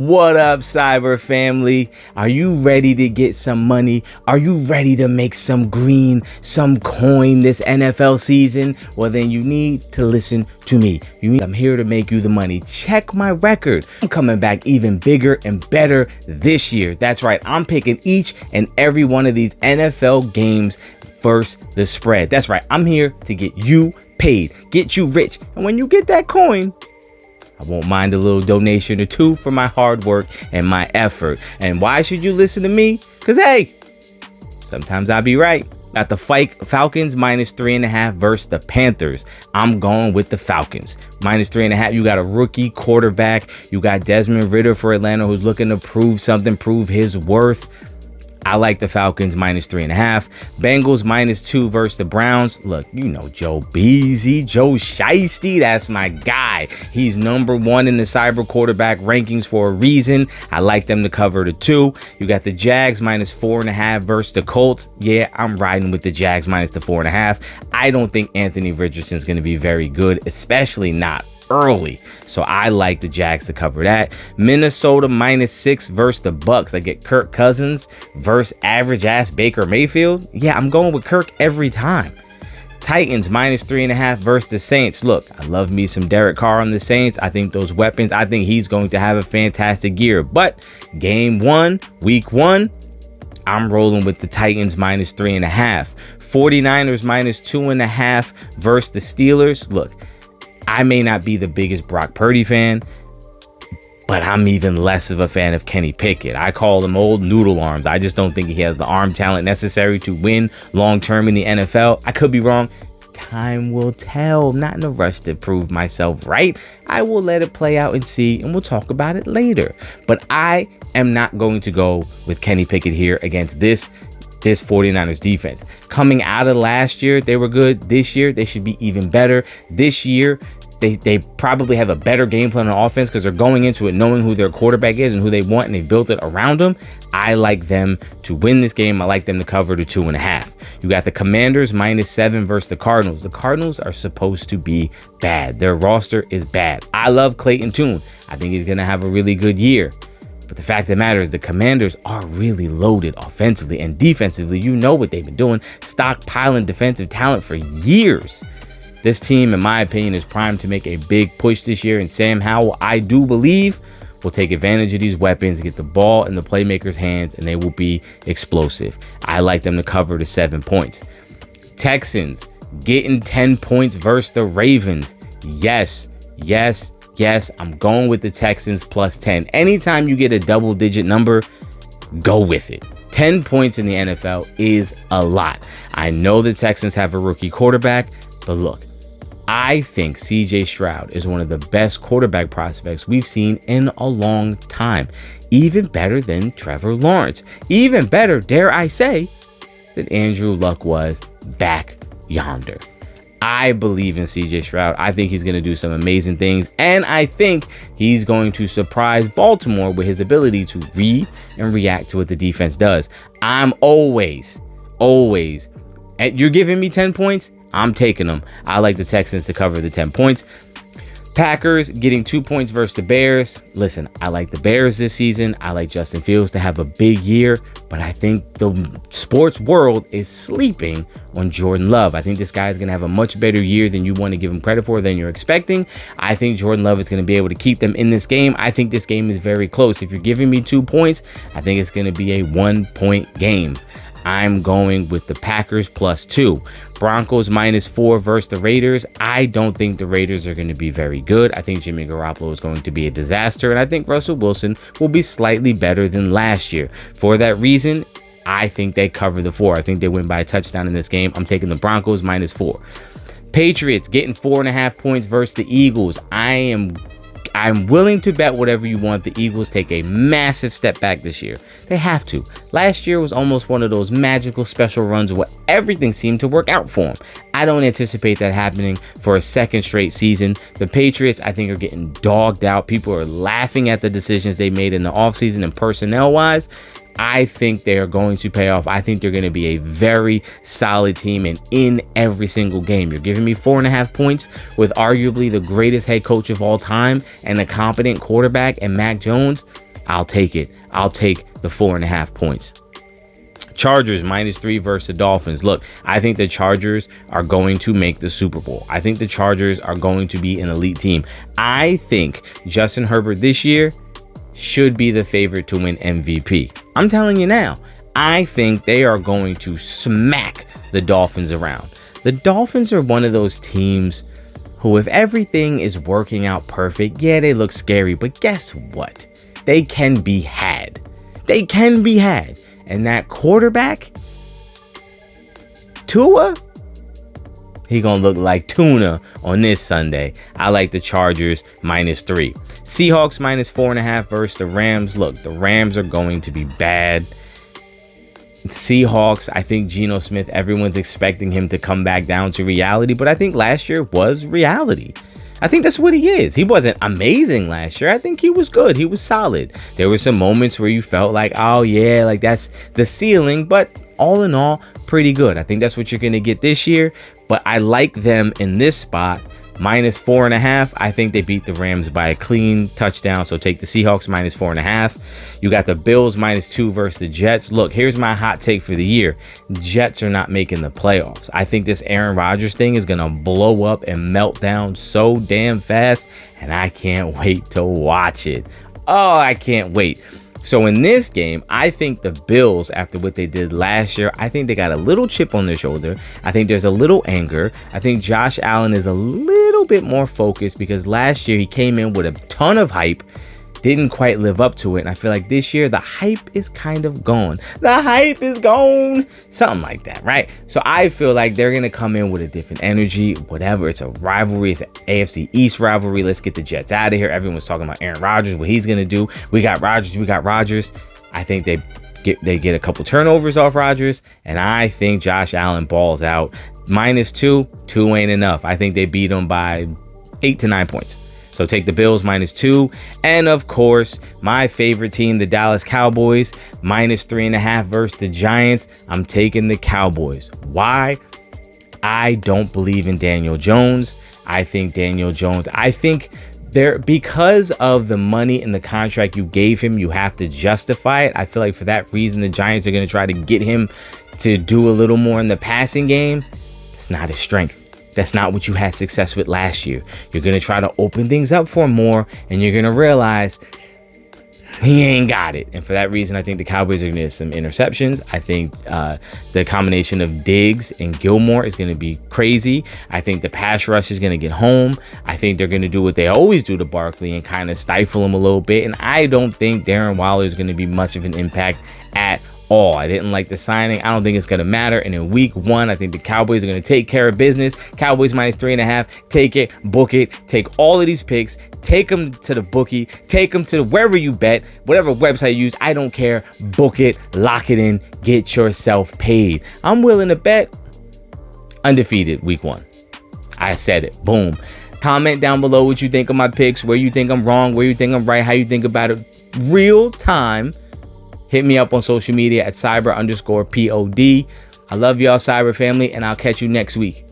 What up, Cyber family? Are you ready to get some money? Are you ready to make some green, some coin this NFL season? Well, then you need to listen to me. I'm here to make you the money. Check my record. I'm coming back even bigger and better this year. That's right. I'm picking each and every one of these NFL games versus the spread. That's right. I'm here to get you paid, get you rich. And when you get that coin, I won't mind a little donation or two for my hard work and my effort. And why should you listen to me? Because, hey, sometimes I'll be right. Got the Falcons -3.5 versus the Panthers. I'm going with the Falcons. -3.5. You got a rookie quarterback. You got Desmond Ridder for Atlanta who's looking to prove something, prove his worth. I like the Falcons -3.5. Bengals -2 versus the Browns. Look, you know Joe Beasy, Joe Shiesty. That's my guy. He's #1 in the cyber quarterback rankings for a reason. I like them to cover the 2. You got the Jags -4.5 versus the Colts. Yeah, I'm riding with the Jags -4.5. I don't think Anthony Richardson's going to be very good, especially not early. So I like the Jags to cover that. Minnesota -6 versus the Bucks. I get Kirk Cousins versus average ass Baker Mayfield. Yeah, I'm going with Kirk every time. Titans -3.5 versus the Saints. Look, I love me some Derek Carr on the Saints. I think those weapons, I think he's going to have a fantastic year. But game 1, week 1, I'm rolling with the Titans -3.5. 49ers -2.5 versus the Steelers. Look, I may not be the biggest Brock Purdy fan, but I'm even less of a fan of Kenny Pickett. I call him old noodle arms. I just don't think he has the arm talent necessary to win long term in the NFL. I could be wrong. Time will tell. I'm not in a rush to prove myself right. I will let it play out and see, and we'll talk about it later. But I am not going to go with Kenny Pickett here against this 49ers defense. Coming out of last year, they were good. This year, they should be even better. This year, they probably have a better game plan on offense because they're going into it knowing who their quarterback is and who they want, and they built it around them. I like them to win this game. I like them to cover the 2.5. You got the Commanders -7 versus the Cardinals. The Cardinals are supposed to be bad. Their roster is bad. I love Clayton Tune. I think he's going to have a really good year. But the fact of the matter is the Commanders are really loaded offensively and defensively. You know what they've been doing, stockpiling defensive talent for years. This team, in my opinion, is primed to make a big push this year. And Sam Howell, I do believe, will take advantage of these weapons, get the ball in the playmakers' hands, and they will be explosive. I like them to cover the 7 points. Texans getting 10 points versus the Ravens. Yes, I'm going with the Texans +10. Anytime you get a double-digit number, go with it. 10 points in the NFL is a lot. I know the Texans have a rookie quarterback, but look, I think CJ Stroud is one of the best quarterback prospects we've seen in a long time. Even better than Trevor Lawrence. Even better, dare I say, than Andrew Luck was back yonder. I believe in CJ Stroud. I think he's going to do some amazing things, and I think he's going to surprise Baltimore with his ability to read and react to what the defense does. I'm always, you're giving me 10 points, I'm taking them. I like the Texans to cover the 10 points. Packers getting 2 points versus the Bears. Listen, I like the Bears this season. I like Justin Fields to have a big year, but I think the sports world is sleeping on Jordan Love. I think this guy is going to have a much better year than you want to give him credit for, than you're expecting. I think Jordan Love is going to be able to keep them in this game. I think this game is very close. If you're giving me 2 points, I think it's going to be a 1-point game. I'm going with the Packers +2. Broncos -4 versus the Raiders. I don't think the Raiders are going to be very good. I think Jimmy Garoppolo is going to be a disaster, and I think Russell Wilson will be slightly better than last year. For that reason, I think they cover the 4. I think they win by a touchdown in this game. I'm taking the Broncos -4. Patriots getting 4.5 points versus the Eagles. I'm willing to bet whatever you want. The Eagles take a massive step back this year. They have to. Last year was almost one of those magical special runs where everything seemed to work out for them. I don't anticipate that happening for a second straight season. The Patriots, I think, are getting dogged out. People are laughing at the decisions they made in the offseason and personnel-wise. I think they are going to pay off. I think they're going to be a very solid team and in every single game. You're giving me 4.5 points with arguably the greatest head coach of all time and a competent quarterback and Mac Jones. I'll take it. I'll take the 4.5 points. Chargers -3 versus the Dolphins. Look, I think the Chargers are going to make the Super Bowl. I think the Chargers are going to be an elite team. I think Justin Herbert this year should be the favorite to win MVP. I'm telling you now, I think they are going to smack the Dolphins around. The Dolphins are one of those teams who, if everything is working out perfect, yeah, they look scary, but guess what? They can be had. They can be had. And that quarterback, Tua, he gonna look like tuna on this Sunday. I like the Chargers -3. Seahawks -4.5 versus the Rams. Look, the Rams are going to be bad. Seahawks, I think Geno Smith, everyone's expecting him to come back down to reality, but I think last year was reality. I think that's what he is. He wasn't amazing last year. I think he was good. He was solid. There were some moments where you felt like, oh yeah, like that's the ceiling, but all in all, pretty good. I think that's what you're going to get this year, but I like them in this spot. -4.5. I think they beat the Rams by a clean touchdown. So take the Seahawks -4.5. You got the Bills -2 versus the Jets. Look, here's my hot take for the year. Jets are not making the playoffs. I think this Aaron Rodgers thing is going to blow up and melt down so damn fast. And I can't wait to watch it. Oh, I can't wait. So in this game, I think the Bills, after what they did last year, I think they got a little chip on their shoulder. I think there's a little anger. I think Josh Allen is a little bit more focused because last year he came in with a ton of hype, didn't quite live up to it. And I feel like this year the hype is kind of gone. The hype is gone. Something like that, right? So I feel like they're going to come in with a different energy, whatever. It's a rivalry. It's an AFC East rivalry. Let's get the Jets out of here. Everyone's talking about Aaron Rodgers, what he's going to do. We got Rodgers. I think they get a couple turnovers off Rodgers. And I think Josh Allen balls out. -2. 2 ain't enough. I think they beat him by 8 to 9 points. So take the Bills -2. And of course, my favorite team, the Dallas Cowboys, -3.5 versus the Giants. I'm taking the Cowboys. Why? I don't believe in Daniel Jones. I think because of the money and the contract you gave him, you have to justify it. I feel like for that reason, the Giants are going to try to get him to do a little more in the passing game. It's not his strength. That's not what you had success with last year. You're going to try to open things up for him more, and you're going to realize he ain't got it. And for that reason, I think the Cowboys are going to get some interceptions. I think the combination of Diggs and Gilmore is going to be crazy. I think the pass rush is going to get home. I think they're going to do what they always do to Barkley and kind of stifle him a little bit. And I don't think Darren Waller is going to be much of an impact at all. I didn't like the signing. I don't think it's going to matter. And in week 1, I think the Cowboys are going to take care of business. Cowboys -3.5. Take it, book it. Take all of these picks. Take them to the bookie. Take them to wherever you bet, whatever website you use. I don't care. Book it, lock it in, get yourself paid. I'm willing to bet undefeated week 1. I said it. Boom. Comment down below what you think of my picks, where you think I'm wrong, where you think I'm right, how you think about it real time. Hit me up on social media at cyber_pod. I love y'all, cyber family, and I'll catch you next week.